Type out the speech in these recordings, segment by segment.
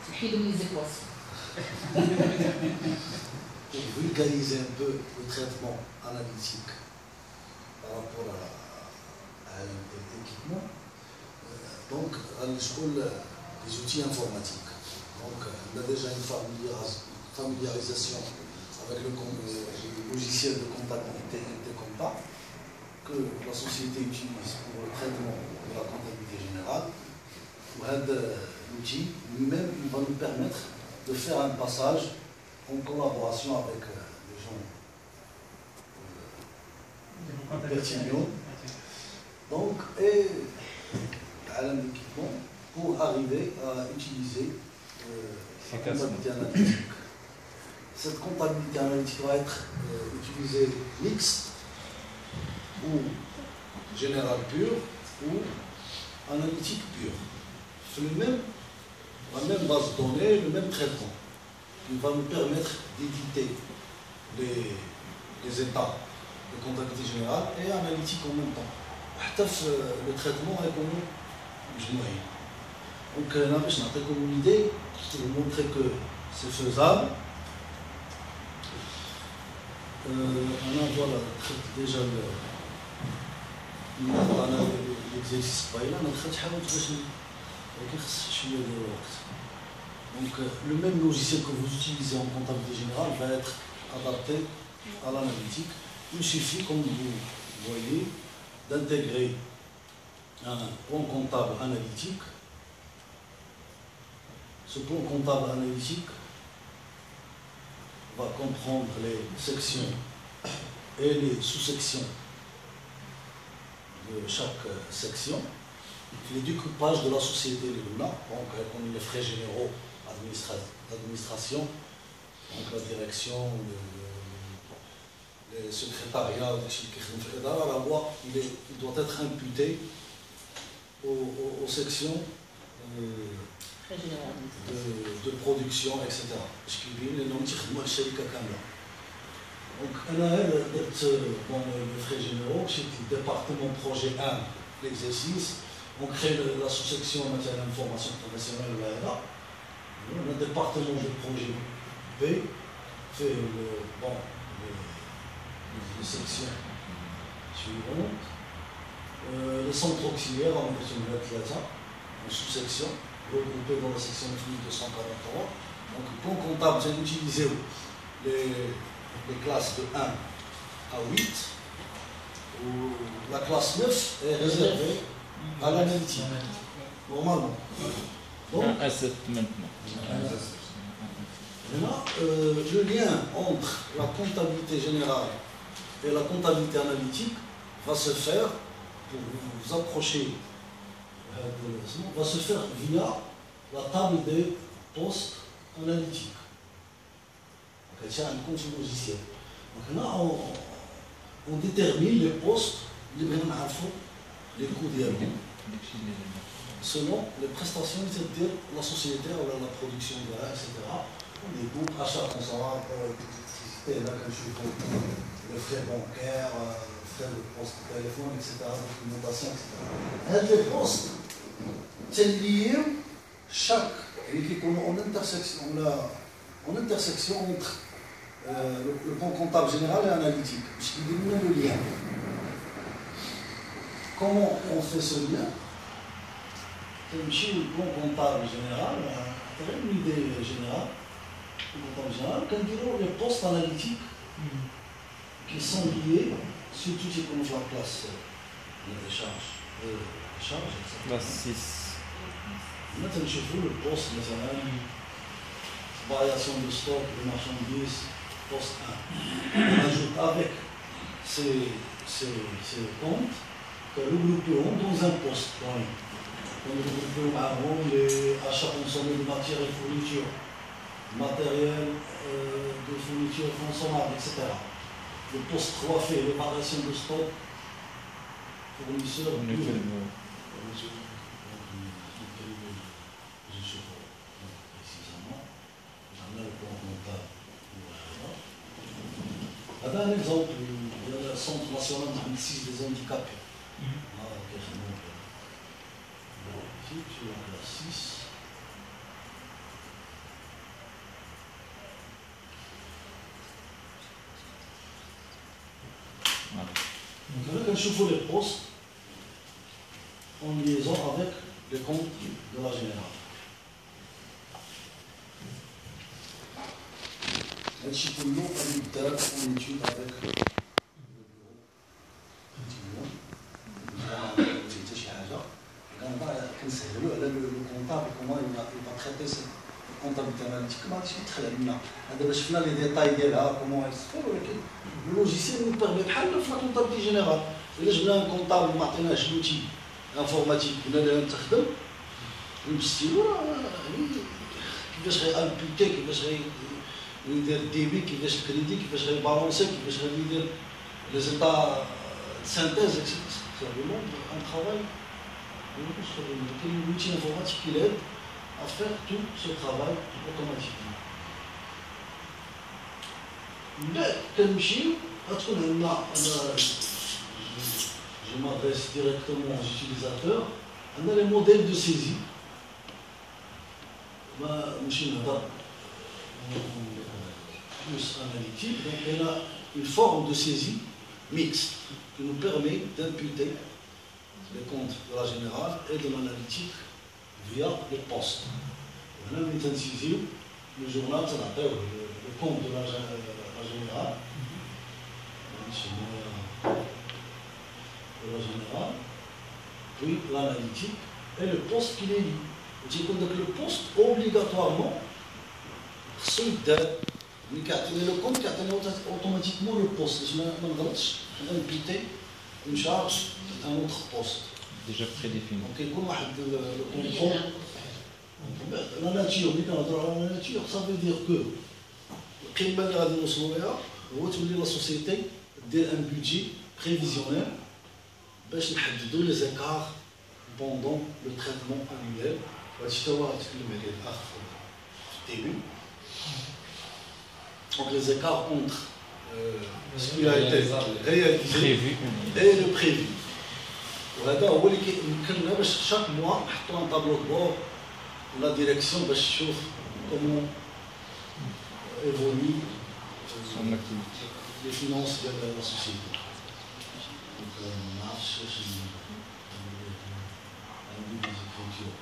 C'est de mes équations. Pour vulgariser un peu le traitement analytique par rapport à l'équipement, donc, les outils informatiques. Donc, on a déjà une familiarisation avec le logiciel de comptabilité Intercomta que la société utilise pour le traitement de la comptabilité générale. L'outil lui-même va nous permettre de faire un passage en collaboration avec les gens pertinents. Donc, et à l'équipement pour arriver à utiliser la comptabilité analytique. Cette comptabilité analytique va être utilisée mixte ou générale pure ou analytique pure. C'est la même base de données, le même traitement. Il va nous permettre d'éditer les états de comptabilité générale et analytique en même temps. Le traitement est connu. Donc, là, je vais vous une idée pour vous montrer que c'est faisable. Voilà, déjà l'exercice. Donc, le même logiciel que vous utilisez en comptabilité générale va être adapté à l'analytique. Il suffit, comme vous voyez, d'intégrer un plan comptable analytique. Ce plan comptable analytique va comprendre les sections et les sous-sections de chaque section, les découpages de la société de Luna, donc comme les frais généraux d'administration, donc la direction, le secrétariat, la loi, il doit être imputé aux sections de production, etc. Donc, on a le frais généraux, c'est le département projet 1, l'exercice. On crée la sous-section en matière d'information professionnelle, là. Le département de projet B fait les sections suivantes. Les centres auxiliaires en sous-section, regroupés dans la section 243. Donc, le plan comptable, j'ai utilisé les classes de 1 à 8, où la classe 9 est réservée à l'analytique, normalement. Donc, maintenant, le lien entre la comptabilité générale et la comptabilité analytique va se faire, pour vous approcher, va se faire via la table des postes analytiques. C'est un compte logiciel. Donc là, on détermine les postes, les coûts d'IAB, selon les prestations, c'est-à-dire la société, la production de l'air, etc. Les coûts, achat consommateur, électricité, les frais bancaires, frais de poste de téléphone, etc., documentation, etc. Les postes, c'est lié chaque, en intersection entre le plan comptable général et analytique, puisqu'il détermine le lien. Comment on fait ce lien? Le plan comptable général, une idée générale, quand disons les postes analytiques qui sont liés, surtout si on voit la classe des charges, etc. La 6. Maintenant, je vous le poste, variation de stock, de marchandises, poste 1. On ajoute avec ces comptes que regrouperont dans un poste. On regrouperont les achats consommés de matières et fournitures, matériel de fournitures consommables, etc. Le poste 3 fait les variations de stock, fournisseurs, هذا un exemple du Centre national de 6 des handicapés. Ici, sur la classe 6. كنشوفوا les postes en liaison avec les comptes de la générale. هادشي كله غادي يدار اون étude avec le bureau حتى شي حاجه كنسهلوا على لو كونطابل كومون يبقى تريتي سي كونطابيلتي اناليتيك ما غاديش يدخل علينا هذا باش شفنا لي ديتاي ديالها كومون يصفر ولكن لو لوجيسيال نو بيرمي بحال في لا كونطابيلتي جينيرال الا جبنا ان كونطابل ما عطيناهش لوتي انفورماتيك قلنا لها تخدم نبستيلو كيفاش غيامبوتي كيفاش يدير الديبي كيفاش الكريدي كيفاش غيبالونسي كيفاش غادي يدير لي زيتا سانتيز c'est vraiment un travail un outil informatique qui l'aide à faire tout ce travail automatiquement. Mais je m'adresse directement aux utilisateurs. On a les modèles de saisie. Plus analytique, donc elle a une forme de saisie mixte qui nous permet d'imputer les comptes de la générale et de l'analytique via les postes. On a mis le journal, ça appelle le compte de la générale, puis l'analytique et le poste qui les lie. Donc le poste, obligatoirement, le compte qui atteint automatiquement le poste. Je vais imputer une charge à un autre poste. Déjà prédéfini. Donc, le contrôle. La nature, ça veut dire que la société a un budget prévisionnel pour les écarts pendant le traitement annuel. Donc les écarts entre ce qui a été réalisé et le prévu. Chaque mois, on a un tableau de bord, la direction va chauffer comment évolue les finances de la société. Donc, on marche des écritures.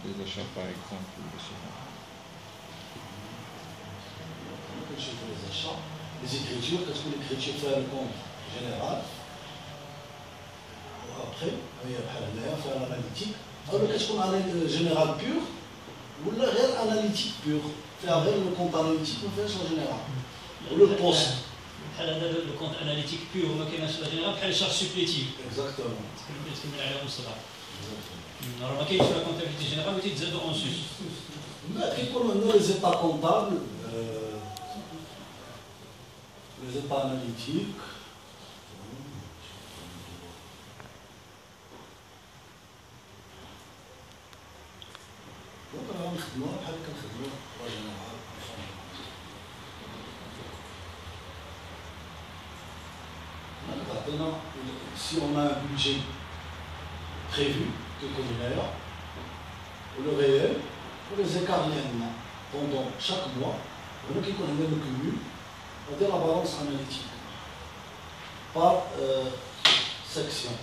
Des achats par exemple. Les achats, les écritures, qu'est-ce que l'écriture fait le compte général? Après, il y a faire l'analytique. Alors qu'est-ce qu'on a le général pur ou le réel analytique pur? Faire le compte analytique, on fait sur le général. Ou le poste. Le compte analytique pur, on a sur la générale, quelle charge supplétive? Exactement. Alors, on a sur la comptabilité générale, vous dites en sus. Les états comptables, les états analytiques. Donc, on a un général. Si on a un budget prévu, le réel, pour les écarts pendant chaque mois, on a le cumul, on a la balance analytique par section.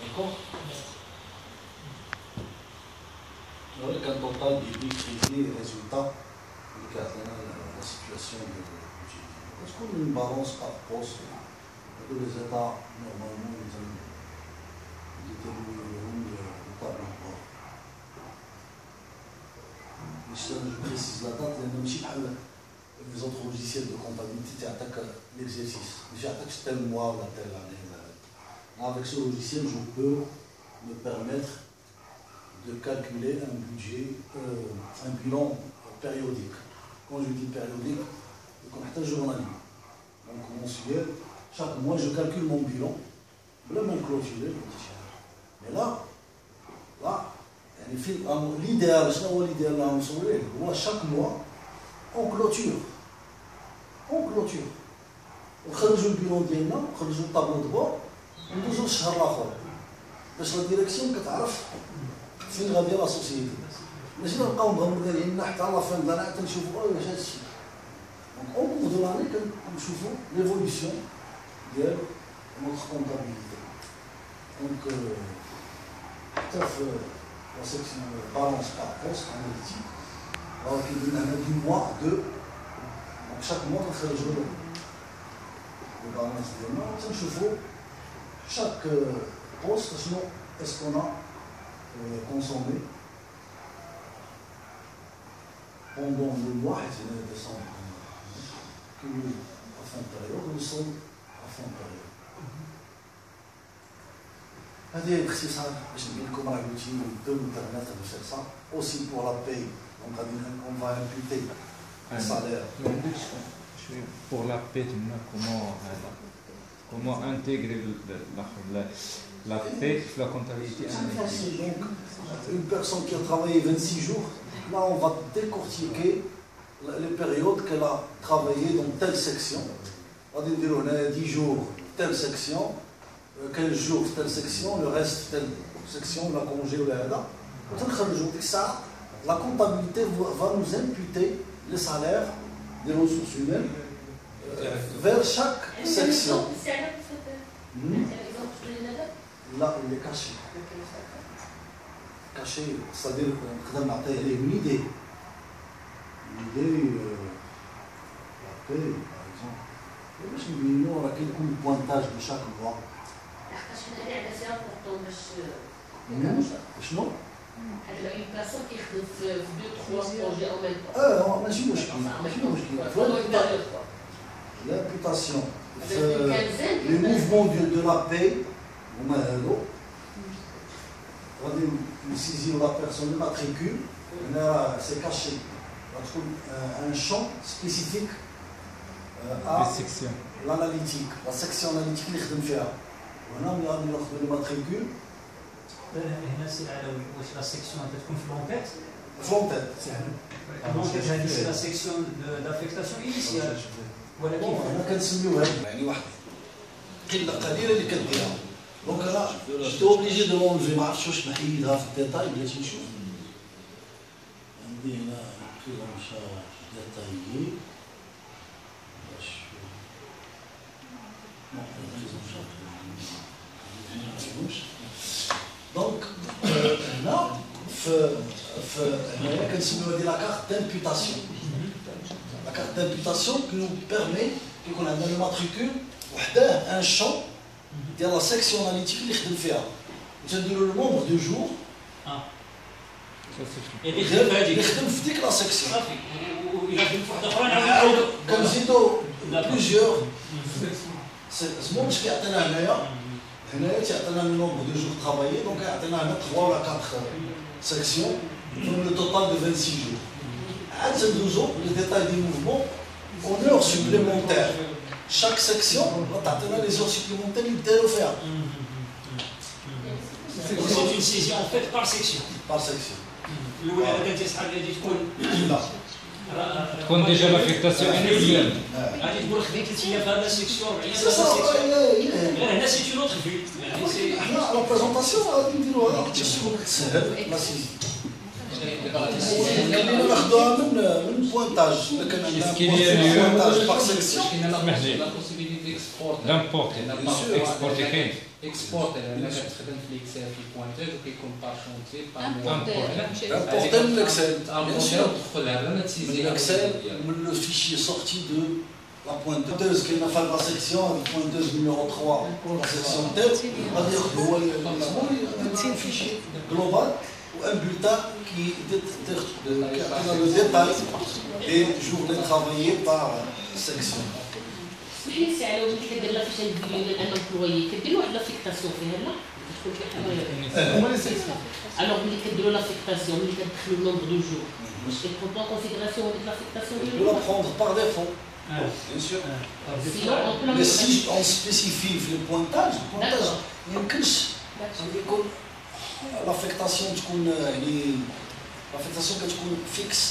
D'accord? Alors, quand on parle des crédits et résultats, on a la situation de budget. Est-ce qu'on a une balance par poste? Les États, normalement, ils déterminent le tableau de bord. Je précise la date, les autres logiciels de comptabilité, tu attaques l'exercice. Tu attaques tel mois ou telle année. Avec ce logiciel, je peux me permettre de calculer un budget, un bilan périodique. Quand je dis périodique, c'est un journalier. Donc mensuel. Chaque mois, je calcule mon bilan, même clôturé. Mais là, l'idéal, chaque mois, on clôture. On خرج البيلون ديالنا خرجوا الطابلو de bord وندوزو للشهر الاخر باش لا ديريكسيون كتعرف فين غادي لا سوسيتي ماشي نبقاو مغمضين حتى لا فان د لاني تنشوفوا واش هذا الشيء. دونك اون كور دو لاني كنشوفوا ليفوليسيون ديال نوتخ كونتابيليتي. دونك حتى في لا سيكسيون بالونس بار بوست اناليتيك راه كيدير لنا دي موا دو دونك شاك موا كنخرجوا لو بالونس ديالنا وتنشوفوا chaque poste est-ce qu'on a consommé pendant le mois de décembre que à fin de période nous sommes à fin de période. هذه باختصار باش نبين لكم راه قلت دو انترنت باش ça aussi pour la paye donc on va imputer le salaire. Pour la paie, comment intégrer la paie dans la comptabilité analytique. Donc, une personne qui a travaillé 26 jours, là on va décortiquer les périodes qu'elle a travaillé dans telle section. On va dire on a 10 jours telle section, 15 jours telle section, le reste telle section, la congé ou la hada. La comptabilité va nous imputer les salaires des ressources humaines vers chaque section. Là, il est caché. Caché, c'est-à-dire qu'on a une idée. Une idée, la paix, par exemple. Et je me dis, on a quelques pointages de chaque mois. C'est important شنو؟ une personne qui fait 2-3 projets en même temps. ماشي مشكل. L'imputation. Les mouvements de la paix, on va saisir la personne, le matricule, c'est caché. On trouve un champ spécifique à l'analytique, la section analytique اللي خدم فيها. وهنا ملي غادي ناخذ الماتريكول هنا سي علوي واش لا سيكسيون تكون في لونتيت فلونتيت لونتيت هذه سي لا سيكسيون دافيكتاسيون انيسيال ولكن هنا كنسميوها يعني واحد قله قليله اللي كديرها دونك انا جيت اوبليجي دو لونجي ما عرفتش واش نحيدها في الديتاي بلاتي نشوف عندي هنا بريزون شارج ديتايي باش Donc, là, il y a la carte d'imputation. La carte d'imputation qui nous permet, qu'on a dans le matricule, un champ de la section analytique qui est fait. C'est le nombre de jours. Et il fait la section. Comme c'est plusieurs. C'est ce monde qui a هنا تعطينا le nombre de jours travaillés donc يعطينا هنا 3 ولا 4 sections pour le total de 26 jours. عاد ندوزو le détail des mouvements en heures supplémentaires. Chaque section تعطينا les heures supplémentaires اللي داروا فيها. C'est une saisie en fait par section. Par section. الأولى كانت تسحب غادي تكون لا. تكون ديجا لافيكتاسيون انيسيال. غادي تقول خديت 3 ايام في هذا السيكسيون 4 ايام في هذا السيكسيون. غير هنا سي اون اوتر فيل. حنا لا بريزونطاسيون غادي نديروها تسهل لا سيزي. كاينين ناخذوها من بوينتاج كان عندنا بوينتاج باغ سيكسيون. لا بوسيبيليتي اكسبورت اكسبورتي كاين اكسبورت انا كتخدم في الاكسل في بوينتاج وكيكون بار شونتي امبورتي من الاكسل تدخلها ما تسيزي الاكسل من لو فيشي سورتي دو لا بوينتوز كاينه في لا سيكسيون بوينتوز نيميرو 3 لا سيكسيون تيت غادي ياخذ هو المسؤول فيشي جلوبال وان بولتان qui a le détail des journées travaillées par section. اسمحلي سي على ملي كدير لا فيش ديال الامبلويي كديروا واحد لافيكتاسيون فيها لا تكون في حوايج هما لي سيكسيون الوغ ملي كديروا لافيكتاسيون ملي كتدخلوا النومبر دو جور واش كتكون en considération هذيك لافيكتاسيون On peut la prendre par défaut, bien sûr. Mais si on spécifie le pointage, il y a que l'affectation l'affectation كتكون fixe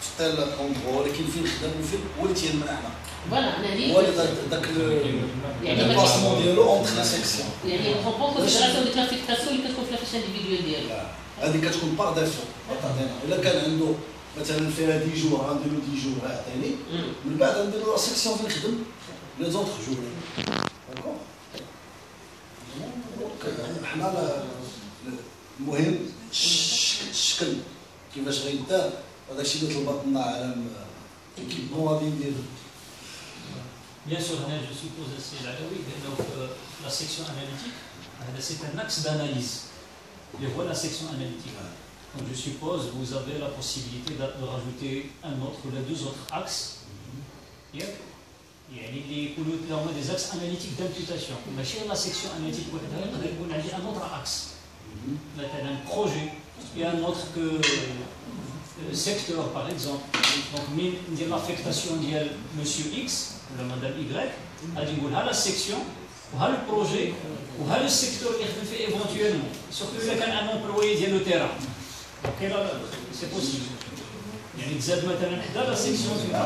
في tel endroit ولكن فين خدموا فين هو اللي تيهمنا حنا. فوالا انا هذيك هو داك يعني الباسمون ديالو اونتر لي سيكسيون. يعني اون بون كونسيديراسيون ديك لافيكتاسيون اللي كتكون في لافيش انديفيديوال ديالو. هذه كتكون بار ديفو عطينا. الا كان عنده مثلا فيها 10 جور غنديرو 10 جور عطيني، من بعد غنديرو لا سيكسيون فين نخدم لي زونتر جور. داكور؟ حنا المهم الشكل كيفاش غيدار هذاك الشيء اللي طلبت لنا على كيكيبمون غادي نديرو. Bien sûr, je suppose aussi la section analytique, c'est un axe d'analyse. Et voilà la section analytique. Donc je suppose que vous avez la possibilité de rajouter un autre ou les deux autres axes. Il y a des axes analytiques d'imputation. Mais la section analytique, il y a un autre axe. Un projet et un autre secteur, par exemple. Donc, l'affectation de monsieur X, de madame Y, a dit la section, le projet, le secteur qui fait éventuellement. Surtout il y a un employé de le terrain. Donc, c'est possible. Il y a une zone maintenant dans la section, il y a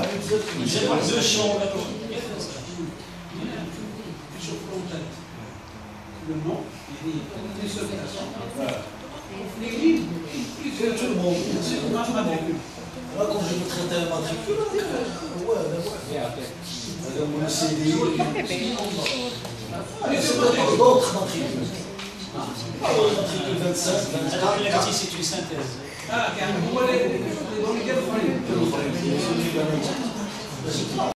deux champs. Le nom, il est une seule personne. L'église, tout le monde. Là, quand je veux traiter un matricule, ouais, c'est d'autres matricules. Matricule 25, 24. L'actif, c'est une synthèse. Ah, car vous voulez les données